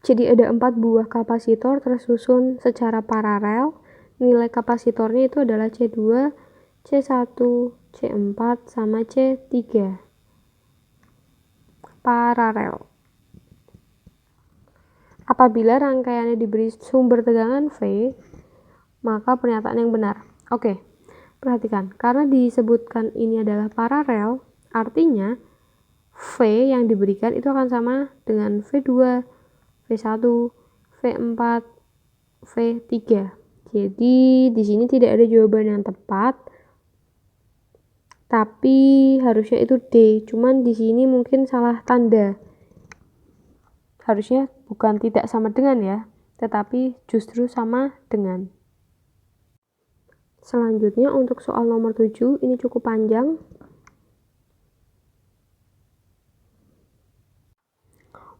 Jadi ada 4 buah kapasitor tersusun secara paralel. Nilai kapasitornya itu adalah C2, C1, C4, sama C3. Paralel. Apabila rangkaiannya diberi sumber tegangan V, maka pernyataan yang benar. Oke, perhatikan. Karena disebutkan ini adalah paralel, artinya V yang diberikan itu akan sama dengan V2, V1, V4, V3. Jadi di sini tidak ada jawaban yang tepat, tapi harusnya itu D. Cuman di sini mungkin salah tanda. Harusnya bukan tidak sama dengan ya, tetapi justru sama dengan. Selanjutnya untuk soal nomor 7, ini cukup panjang.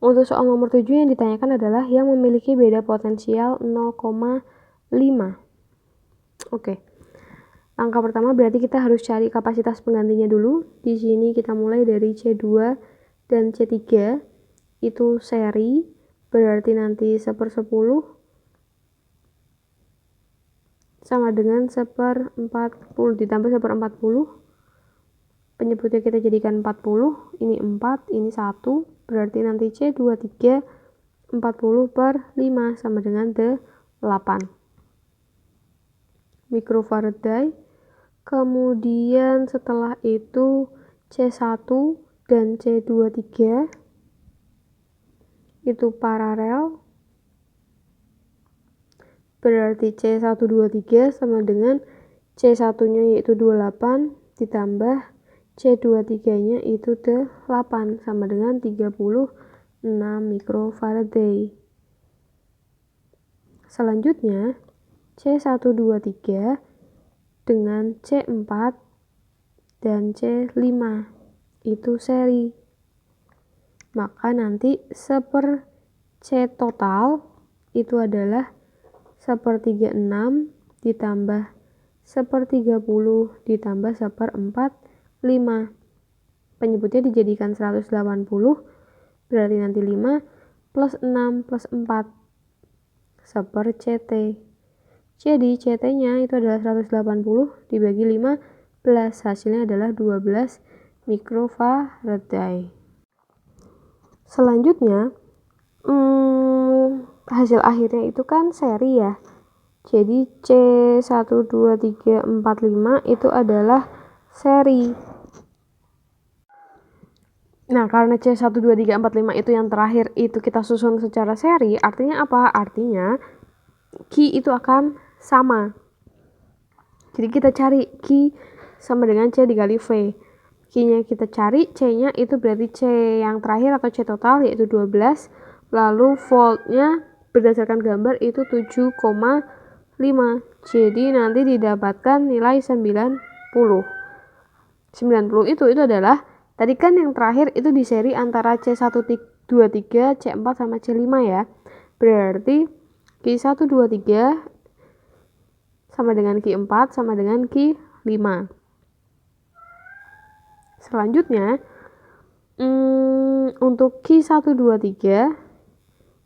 Untuk soal nomor 7 yang ditanyakan adalah yang memiliki beda potensial 0,5. Oke. Angka pertama berarti kita harus cari kapasitas penggantinya dulu. Di sini kita mulai dari C2 dan C3. Itu seri, berarti nanti 1/10 sama dengan 1/40 ditambah 1/40. Penyebutnya kita jadikan 40, ini 4, ini 1, berarti nanti C23 40/5 sama dengan 8 mikrofarad. Kemudian setelah itu C1 dan C23 itu paralel, berarti C123 sama dengan C1-nya yaitu 28 ditambah C23-nya itu 8 sama dengan 36 mikrofarad. Selanjutnya C123 dengan C4 dan C5 itu seri. Maka nanti 1/C total itu adalah 1/36 ditambah 1/30 ditambah 1/45. Penyebutnya dijadikan 180, berarti nanti 5 plus 6 plus 4 1/CT. Jadi CT-nya itu adalah 180 dibagi 15, hasilnya adalah 12 mikrofarad. Selanjutnya hasil akhirnya itu kan seri ya. Jadi C12345 itu adalah seri. Nah, karena C12345 itu yang terakhir itu kita susun secara seri, artinya apa? Artinya Q itu akan sama. Jadi kita cari Q sama dengan C dikali V. Q-nya kita cari, C-nya itu berarti C yang terakhir atau C total yaitu 12. Lalu voltnya berdasarkan gambar itu 7,5. Jadi nanti didapatkan nilai 90. 90 itu adalah tadi kan yang terakhir itu di seri antara C123, C4 sama C5 ya. Berarti Q123 sama dengan Q4 sama dengan Q5. Selanjutnya untuk Q123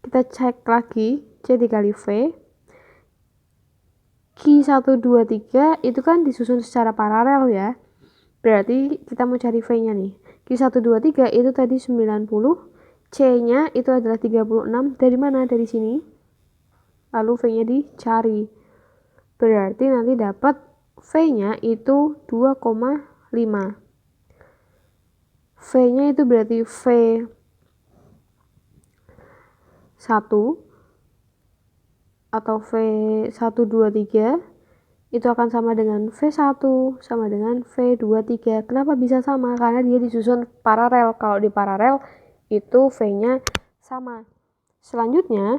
kita cek lagi C dikali V. Q123 itu kan disusun secara paralel ya. Berarti kita mau cari V-nya nih. Q123 itu tadi 90, C-nya itu adalah 36. Dari mana? Dari sini. Lalu V-nya dicari. Berarti nanti dapat V-nya itu 2,5. V-nya itu berarti V1 atau V123 itu akan sama dengan V1 sama dengan V23. Kenapa bisa sama? Karena dia disusun paralel. Kalau di paralel itu V-nya sama. Selanjutnya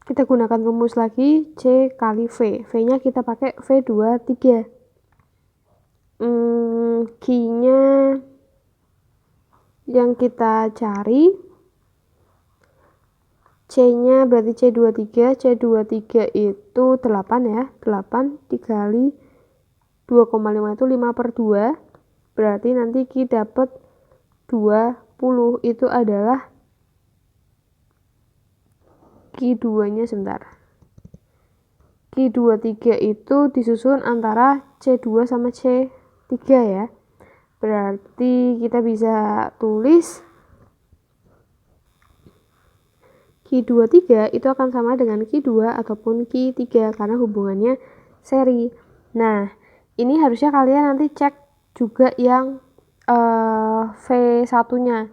kita gunakan rumus lagi C kali V. V-nya kita pakai V23. Q-nya yang kita cari, C-nya berarti C23. C23 itu 8 ya. 8 dikali 2,5 itu 5/2. berarti nanti Ki dapat 20, itu adalah Q2 nya sebentar, Q23 itu disusun antara C2 sama C3 ya, berarti kita bisa tulis Q23 itu akan sama dengan Q2 ataupun Q3 karena hubungannya seri. Nah, ini harusnya kalian nanti cek juga yang V1-nya.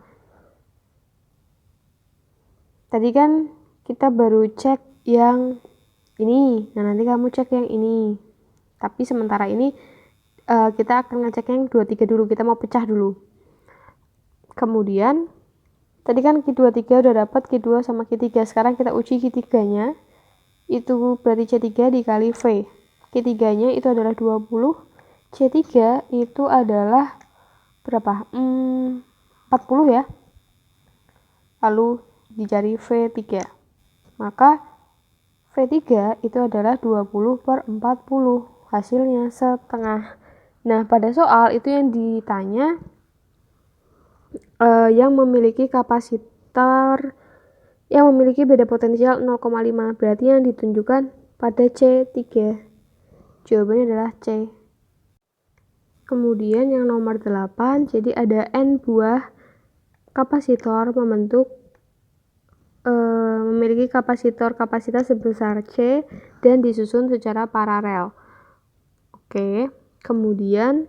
Tadi kan kita baru cek yang ini, nah nanti kamu cek yang ini. Tapi sementara ini kita akan ngecek yang 23 dulu, kita mau pecah dulu. Kemudian tadi kan Q23 udah dapat Q2 sama Q3, sekarang kita uji Q3-nya, itu berarti C3 dikali V. Q3-nya itu adalah 20, C3 itu adalah berapa? 40 ya. Lalu dicari V3. Maka V3 itu adalah 20/40. Hasilnya setengah. Nah, pada soal itu yang ditanya yang memiliki kapasitor yang memiliki beda potensial 0,5. Berarti yang ditunjukkan pada C3. Jawabannya adalah C. Kemudian yang nomor 8, jadi ada N buah kapasitor memiliki kapasitas sebesar C dan disusun secara paralel. Oke, kemudian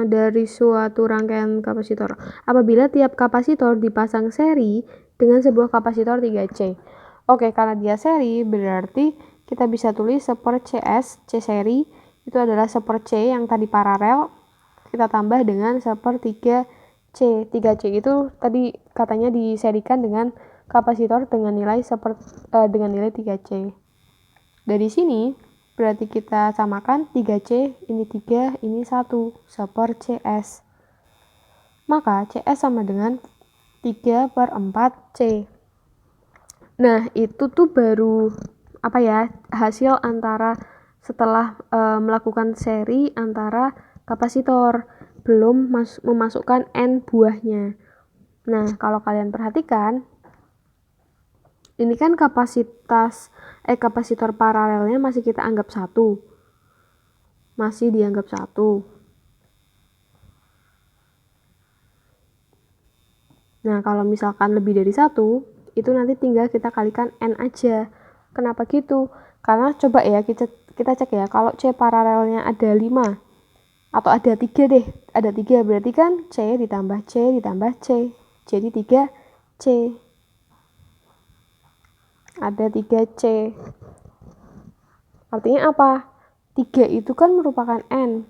dari suatu rangkaian kapasitor, apabila tiap kapasitor dipasang seri dengan sebuah kapasitor 3C. Oke, karena dia seri berarti kita bisa tulis seper CS, C seri itu adalah seper C yang tadi paralel, kita tambah dengan seper 3C. 3C itu tadi katanya diserikan dengan kapasitor dengan nilai dengan nilai 3C. Dari sini berarti kita samakan 3C, ini 3, ini 1, seper CS. Maka CS sama dengan 3/4C. Nah, itu tuh baru hasil antara setelah melakukan seri antara kapasitor, belum memasukkan N buahnya. Nah, kalau kalian perhatikan, ini kan kapasitor paralelnya masih kita anggap 1. Masih dianggap 1. Nah, kalau misalkan lebih dari 1, itu nanti tinggal kita kalikan N aja. Kenapa gitu? Karena coba ya kita cek ya, kalau C paralelnya ada 5 atau ada 3 deh, ada 3 berarti kan C ditambah C ditambah C, jadi 3C. Ada 3C. Artinya apa? 3 itu kan merupakan N.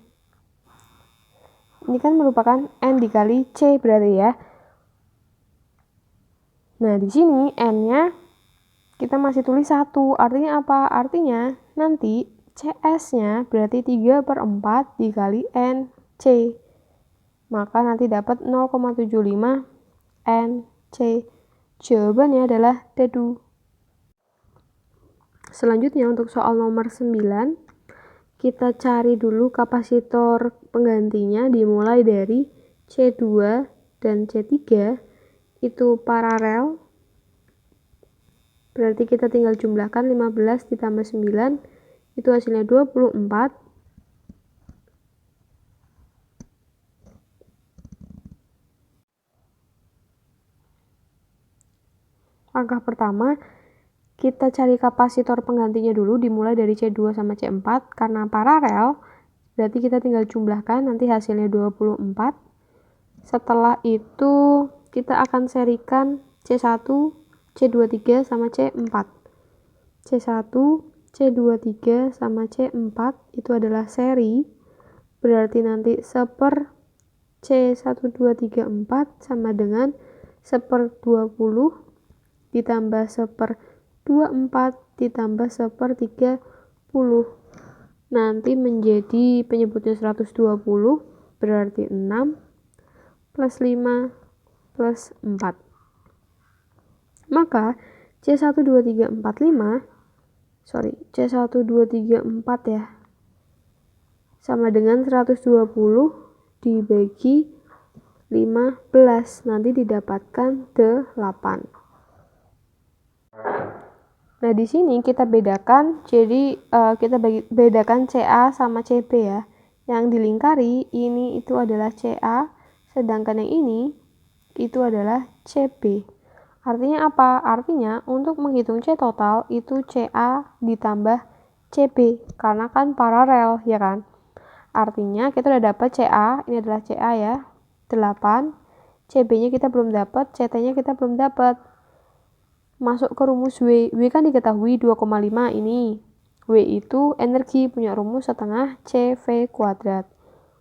Ini kan merupakan N dikali C berarti ya. Nah, di sini N-nya kita masih tulis 1. Artinya apa? Artinya nanti CS-nya berarti 3/4 dikali NC. Maka nanti dapat 0,75 NC. Jawabannya adalah D2. Selanjutnya untuk soal nomor 9, kita cari dulu kapasitor penggantinya dimulai dari C2 dan C3 itu paralel. Berarti kita tinggal jumlahkan 15 ditambah 9, itu hasilnya 24. Langkah pertama, kita cari kapasitor penggantinya dulu dimulai dari C2 sama C4. Karena paralel, berarti kita tinggal jumlahkan, nanti hasilnya 24. Setelah itu, kita akan serikan C1, C23 sama C4. C1, C23 sama C4 itu adalah seri. Berarti nanti seper C1234 sama dengan seper 20 ditambah seper 24 ditambah seper 30. Nanti menjadi penyebutnya 120, berarti 6 plus 5 plus 4. Maka C12345 C12345 ya. sama dengan 120 dibagi 15. Nanti didapatkan 8. Nah, di sini kita bedakan, jadi kita bedakan CA sama CB ya. Yang dilingkari ini itu adalah CA, sedangkan yang ini itu adalah CB. Artinya apa? Artinya untuk menghitung C total itu CA ditambah CB, karena kan paralel ya kan. Artinya kita udah dapat CA, ini adalah CA ya, 8. CB-nya kita belum dapat, CT-nya kita belum dapat. Masuk ke rumus W. W kan diketahui 2,5 ini. W itu energi, punya rumus setengah CV kuadrat.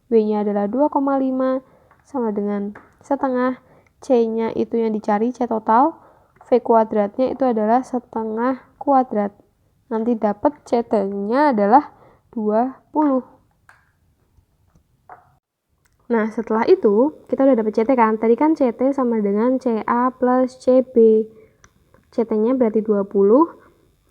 W-nya adalah 2,5 sama dengan setengah. C-nya itu yang dicari, C total. V kuadratnya itu adalah setengah kuadrat. Nanti dapat CT-nya adalah 20. Nah, setelah itu, kita udah dapat CT kan? Tadi kan CT sama dengan CA plus CB. CT-nya berarti 20,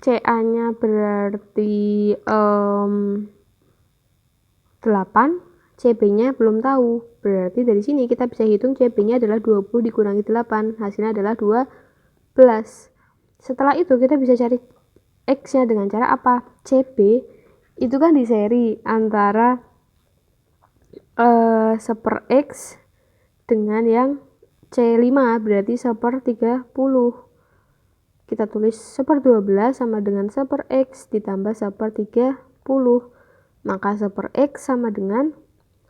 CA-nya berarti 8, CB-nya belum tahu. Berarti dari sini kita bisa hitung CB-nya adalah 20 dikurangi 8, hasilnya adalah 12. Setelah itu kita bisa cari X-nya dengan cara apa? CB itu kan di seri antara 1/X dengan yang C5, berarti 1/30. Kita tulis 1/12 sama dengan 1/X ditambah 1/30. Maka 1/X sama dengan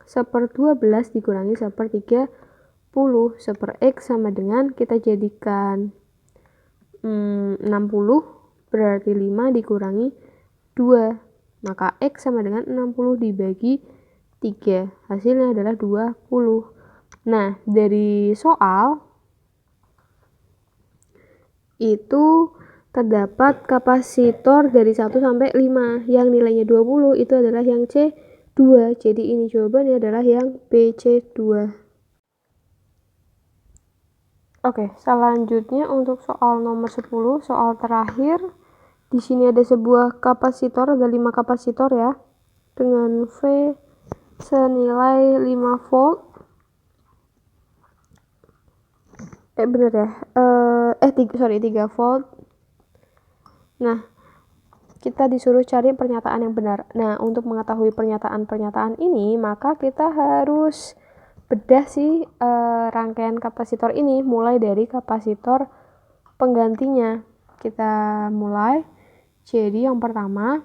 1/12 dikurangi 1/30. 1/X sama dengan, kita jadikan 60, berarti 5 dikurangi 2. Maka X sama dengan 60 dibagi 3. Hasilnya adalah 20. Nah, dari soal itu terdapat kapasitor dari 1 sampai 5 yang nilainya 20, itu adalah yang C2. Jadi ini jawabannya adalah yang BC2. Oke, selanjutnya untuk soal nomor 10, soal terakhir. Di sini ada sebuah kapasitor, ada 5 kapasitor ya, dengan V senilai 5 volt. Bener ya, 3 volt. Nah, kita disuruh cari pernyataan yang benar. Nah, untuk mengetahui pernyataan-pernyataan ini, maka kita harus bedah sih rangkaian kapasitor ini, mulai dari kapasitor penggantinya. Kita mulai. Jadi yang pertama,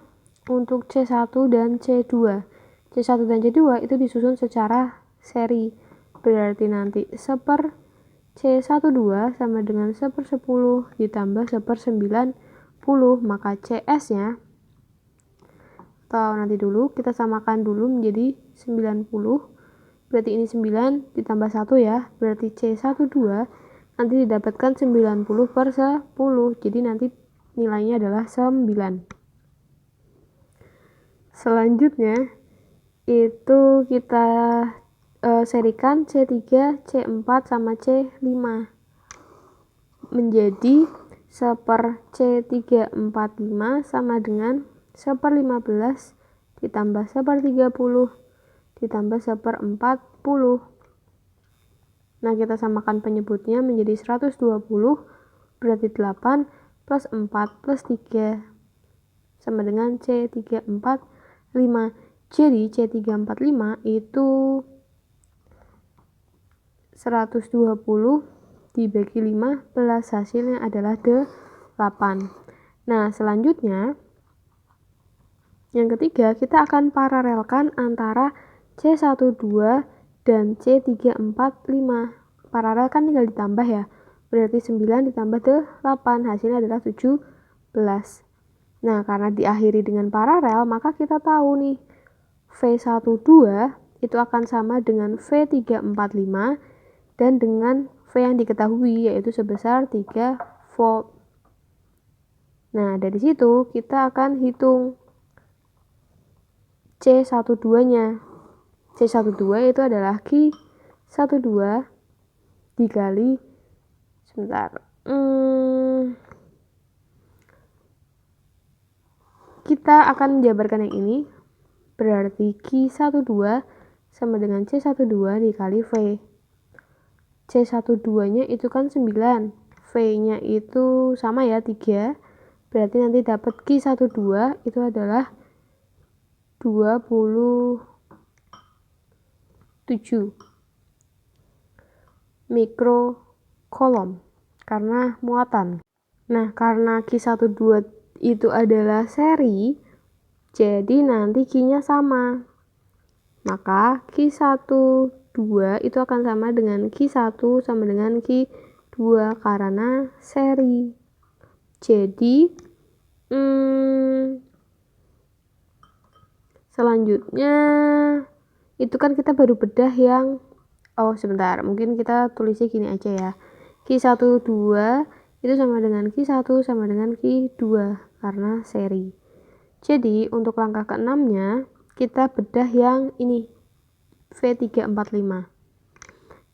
untuk C1 dan C2. C1 dan C2 itu disusun secara seri. Berarti nanti C12 sama dengan 1/10 ditambah 1/90, maka CS-nya, atau nanti dulu kita samakan dulu menjadi 90. Berarti ini 9 ditambah 1 ya, berarti C12 nanti didapatkan 90/10. Jadi nanti nilainya adalah 9. Selanjutnya itu kita serikan C3, C4 sama C5 menjadi 1/C345 sama dengan 1/15 ditambah 1/30 ditambah 1/40. Nah, kita samakan penyebutnya menjadi 120, berarti 8 plus 4 plus 3 sama dengan C345. Jadi C345 itu 120 dibagi 15, hasilnya adalah 8. Nah, selanjutnya yang ketiga, kita akan paralelkan antara C12 dan C345. Paralel kan tinggal ditambah ya, berarti 9 ditambah 8, hasilnya adalah 17. Nah, karena diakhiri dengan paralel, maka kita tahu nih V12 itu akan sama dengan V345 dan dengan V yang diketahui, yaitu sebesar 3 volt. Nah, dari situ kita akan hitung C12-nya. C12 itu adalah Q12 dikali, kita akan menjabarkan yang ini. berarti Q12 sama dengan C12 dikali V. C12 nya itu kan 9, V nya itu sama ya 3, berarti nanti dapat Q12 itu adalah 27 mikrokolom karena muatan. Nah, karena Q12 itu adalah seri, jadi nanti Q-nya sama. Maka Q12 itu akan sama dengan Q1 sama dengan Q2 karena seri. Jadi, selanjutnya itu kan kita baru bedah yang sebentar, mungkin kita tulisnya gini aja ya. Q12 itu sama dengan Q1 sama dengan Q2 karena seri. Jadi untuk langkah ke-6-nya kita bedah yang ini, V345.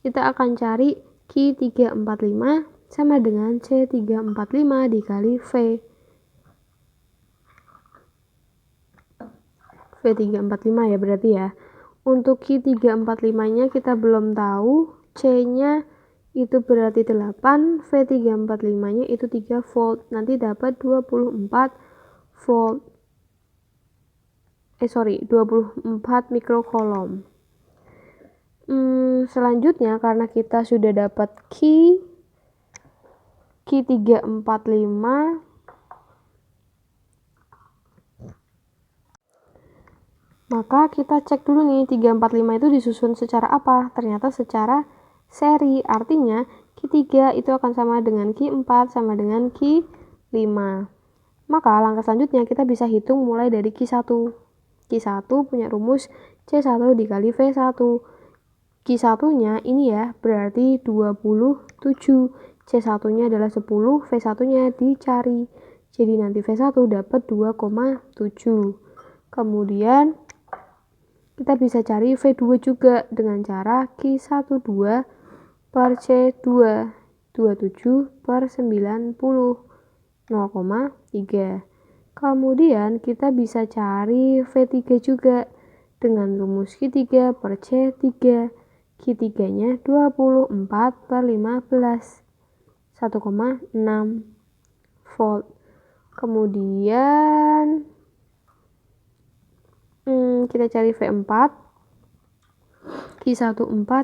Kita akan cari Q345 sama dengan C345 dikali V. V345 ya berarti ya. Untuk Q345-nya kita belum tahu, C-nya itu berarti 8, V345-nya itu 3 volt. Nanti dapat 24 volt. 24 mikrokolom. Selanjutnya karena kita sudah dapat Q345, maka kita cek dulu nih 345 itu disusun secara apa? Ternyata secara seri, artinya Q3 itu akan sama dengan Q4 sama dengan Q5. Maka langkah selanjutnya kita bisa hitung mulai dari Q1. Q1 punya rumus C1 dikali V1. Q1-nya ini ya berarti 27. C1-nya adalah 10, V1-nya dicari. Jadi nanti V1 dapat 2,7. Kemudian kita bisa cari V2 juga dengan cara Q12 per C2, 27 per 90, 0,3. Kemudian kita bisa cari V3 juga dengan rumus Q3 per C3. Q3-nya 24 per 15, 1,6 volt. Kemudian kita cari V4, Q14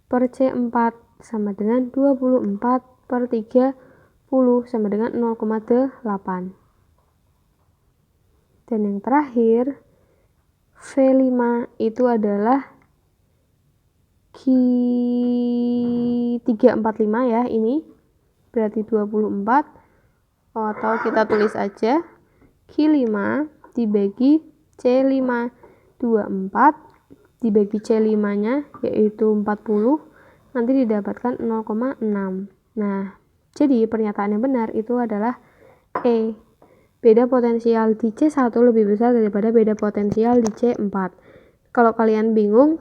per C4 sama dengan 24 per 30 sama dengan 0,8. Dan yang terakhir, V5 itu adalah Q345 ya, ini berarti 24, atau kita tulis aja Q5 dibagi C5, 24 dibagi C5 nya yaitu 40, nanti didapatkan 0,6. Nah, jadi pernyataan yang benar itu adalah E. Beda potensial di C1 lebih besar daripada beda potensial di C4. Kalau kalian bingung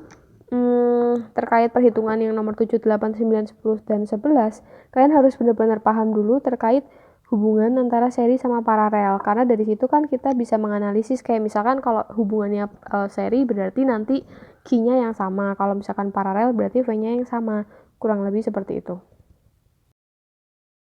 terkait perhitungan yang nomor 7, 8, 9, 10, dan 11, kalian harus benar-benar paham dulu terkait hubungan antara seri sama paralel. Karena dari situ kan kita bisa menganalisis, kayak misalkan kalau hubungannya seri berarti nanti Q-nya yang sama. Kalau misalkan paralel berarti V-nya yang sama. Kurang lebih seperti itu.